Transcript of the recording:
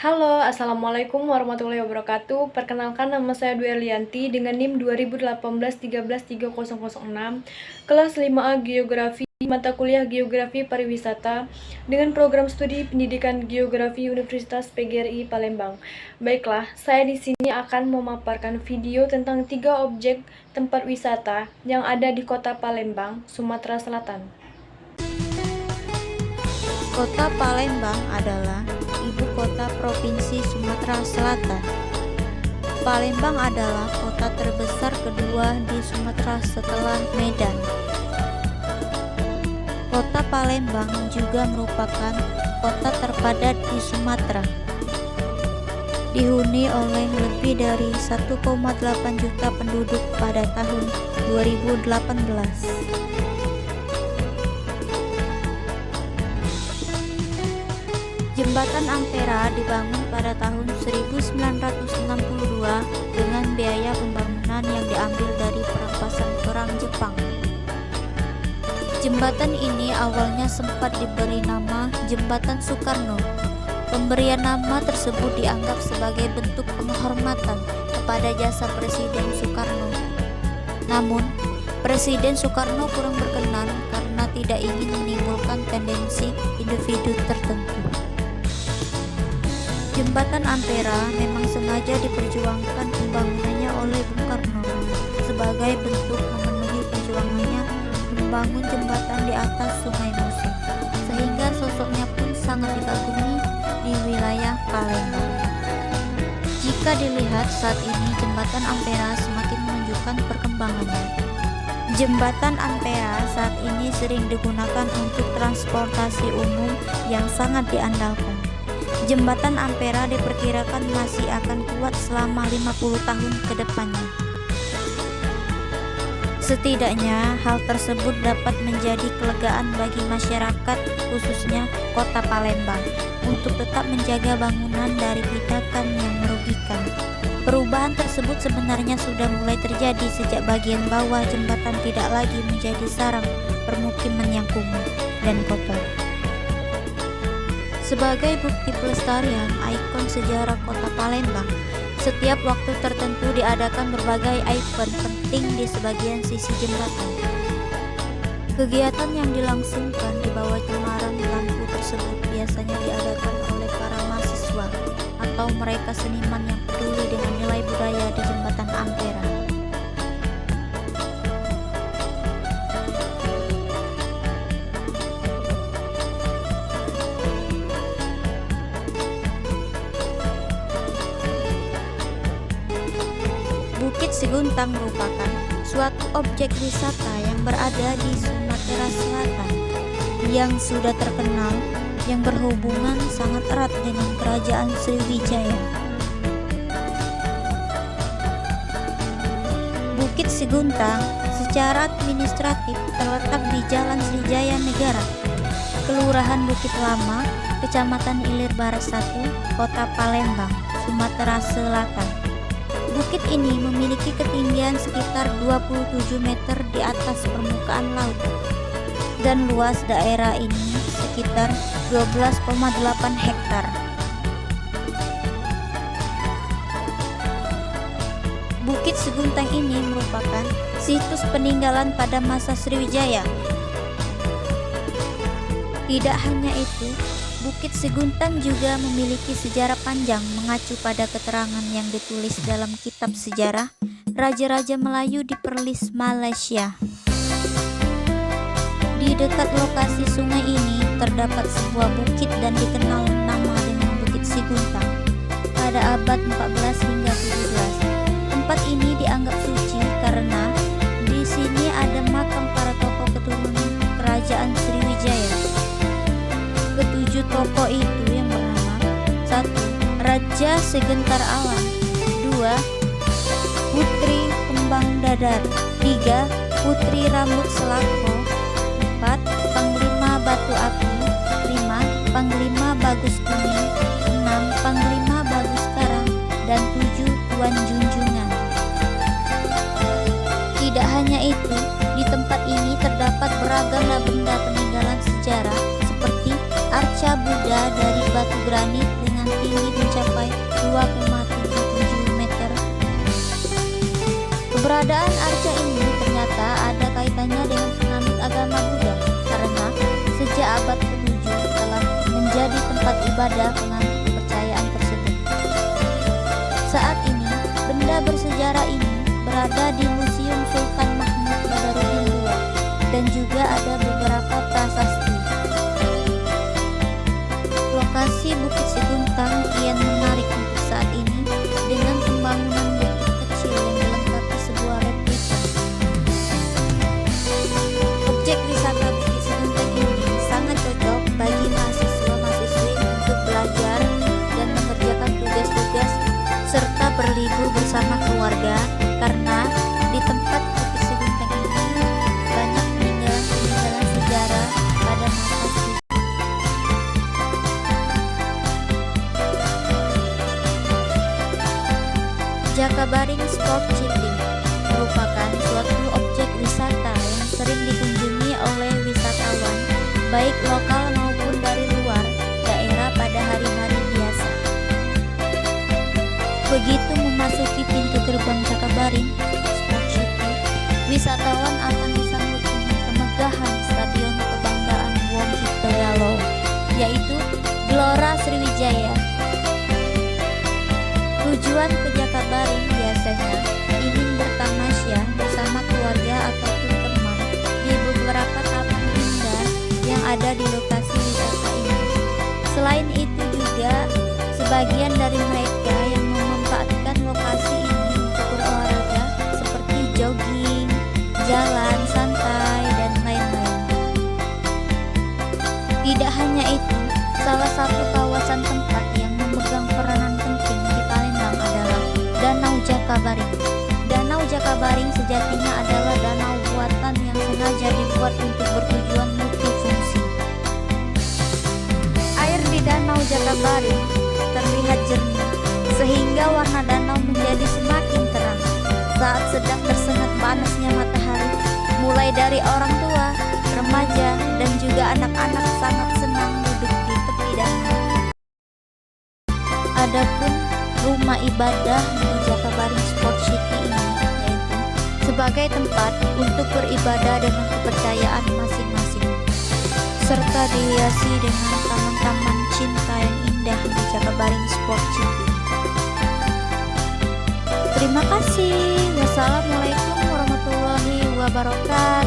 Halo, Assalamualaikum warahmatullahi wabarakatuh. Perkenalkan, nama saya Dwi Elianti dengan NIM 2018133006, kelas 5A Geografi, mata kuliah Geografi Pariwisata, dengan program studi Pendidikan Geografi Universitas PGRI Palembang. Baiklah, saya di sini akan memaparkan video tentang 3 objek tempat wisata yang ada di Kota Palembang, Sumatera Selatan. Kota Palembang adalah ibu kota Provinsi Sumatera Selatan. Palembang adalah kota terbesar kedua di Sumatera setelah Medan. Kota Palembang juga merupakan kota terpadat di Sumatera. Dihuni oleh lebih dari 1,8 juta penduduk pada tahun 2018. Jembatan Ampera dibangun pada tahun 1962 dengan biaya pembangunan yang diambil dari perampasan perang Jepang. Jembatan ini awalnya sempat diberi nama Jembatan Soekarno. Pemberian nama tersebut dianggap sebagai bentuk penghormatan kepada jasa Presiden Soekarno. Namun, Presiden Soekarno kurang berkenan karena tidak ingin menimbulkan tendensi individu tertentu. Jembatan Ampera memang sengaja diperjuangkan pembangunannya oleh Bung Karno sebagai bentuk memenuhi perjuangannya membangun jembatan di atas Sungai Musi, sehingga sosoknya pun sangat dikagumi di wilayah Palembang. Jika dilihat saat ini, Jembatan Ampera semakin menunjukkan perkembangannya. Jembatan Ampera saat ini sering digunakan untuk transportasi umum yang sangat diandalkan. Jembatan Ampera diperkirakan masih akan kuat selama 50 tahun ke depannya. Setidaknya hal tersebut dapat menjadi kelegaan bagi masyarakat, khususnya Kota Palembang, untuk tetap menjaga bangunan dari tindakan yang merugikan. Perubahan tersebut sebenarnya sudah mulai terjadi sejak bagian bawah jembatan tidak lagi menjadi sarang permukiman yang kumuh dan kotor. Sebagai bukti pelestarian ikon sejarah Kota Palembang, setiap waktu tertentu diadakan berbagai event penting di sebagian sisi jembatan. Kegiatan yang dilangsungkan di bawah cemaran lampu tersebut biasanya diadakan oleh para mahasiswa atau mereka seniman yang peduli dengan nilai budaya di Jembatan Ampera. Bukit Seguntang merupakan suatu objek wisata yang berada di Sumatera Selatan yang sudah terkenal, yang berhubungan sangat erat dengan Kerajaan Sriwijaya. Bukit Seguntang secara administratif terletak di Jalan Sriwijaya Negara, Kelurahan Bukit Lama, Kecamatan Ilir Barat 1, Kota Palembang, Sumatera Selatan. Bukit ini memiliki ketinggian sekitar 27 meter di atas permukaan laut, dan luas daerah ini sekitar 12,8 hektar. Bukit Seguntang ini merupakan situs peninggalan pada masa Sriwijaya. Tidak hanya itu, Bukit Seguntang juga memiliki sejarah panjang mengacu pada keterangan yang ditulis dalam kitab sejarah Raja-Raja Melayu di Perlis, Malaysia. Di dekat lokasi sungai ini terdapat sebuah bukit dan dikenal nama dengan Bukit Seguntang pada abad 14 hingga 17. Tempat ini dianggap suci karena di sini ada makam para tokoh keturunan Kerajaan Sriwijaya. Ketujuh tokoh itu yang bernama: 1. Raja Segentar Alam, 2. Putri Kembang Dadar, 3. Putri Rambut Selako, 4. Panglima Batu Api, 5. Panglima Bagus Kuning, 6. Panglima Bagus Karang, dan 7. Tuan Junjungan. Tidak hanya itu, di tempat ini terdapat beragam benda peninggalan sejarah seperti arca Buddha dari batu granit dengan tinggi mencapai 2,77 meter. Keberadaan arca ini ternyata ada kaitannya dengan penganut agama Buddha karena sejak abad ke-7 telah menjadi tempat ibadah penganut kepercayaan tersebut. Saat ini, benda bersejarah ini berada di Museum Sultan Mahmud Badarudin II dan juga ada beberapa prasasti. Lokasi Bukit Seguntang kian menarik untuk saat ini dengan pembangunan bukit kecil yang dilengkapi sebuah replika. Objek wisata Bukit Seguntang ini sangat cocok bagi mahasiswa-mahasiswi untuk belajar dan mengerjakan tugas-tugas serta berlibur bersama keluarga karena di tempat Bukit Seguntang ini banyak peninggalan sejarah pada masa silam. Jakabaring Sport City merupakan suatu objek wisata yang sering dikunjungi oleh wisatawan baik lokal maupun dari luar daerah pada hari-hari biasa. Begitu memasuki pintu gerbang Jakabaring Sport City, wisatawan akan disambut dengan kemegahan Stadion Kebanggaan Wong Hitoyalo, yaitu Gelora Sriwijaya. Tujuan ke Jakabaring biasanya ingin bertamasya bersama keluarga ataupun teman di beberapa taman indah yang ada di lokasi wisata ini. Selain itu juga sebagian dari mereka yang memanfaatkan lokasi ini untuk berolahraga seperti jogging, jalan santai, dan lain-lain. Tidak hanya itu, salah satu kawasan tempat yang memegang peranan penting di Palembang adalah Danau Jakabaring. Danau Jakabaring sejatinya adalah danau buatan yang sengaja dibuat untuk bertujuan multifungsi. Air di Danau Jakabaring terlihat jernih, sehingga warna danau menjadi semakin terang saat sedang tersengat panasnya matahari. Mulai dari orang tua, remaja, dan juga anak-anak sangat senang duduk di tepi danau. Adapun rumah ibadah di Jakabaring Sport City ini yaitu sebagai tempat untuk beribadah dengan kepercayaan masing-masing, serta dihiasi dengan taman-taman cinta yang indah di Jakabaring Sport City. Terima kasih. Wassalamualaikum warahmatullahi wabarakatuh.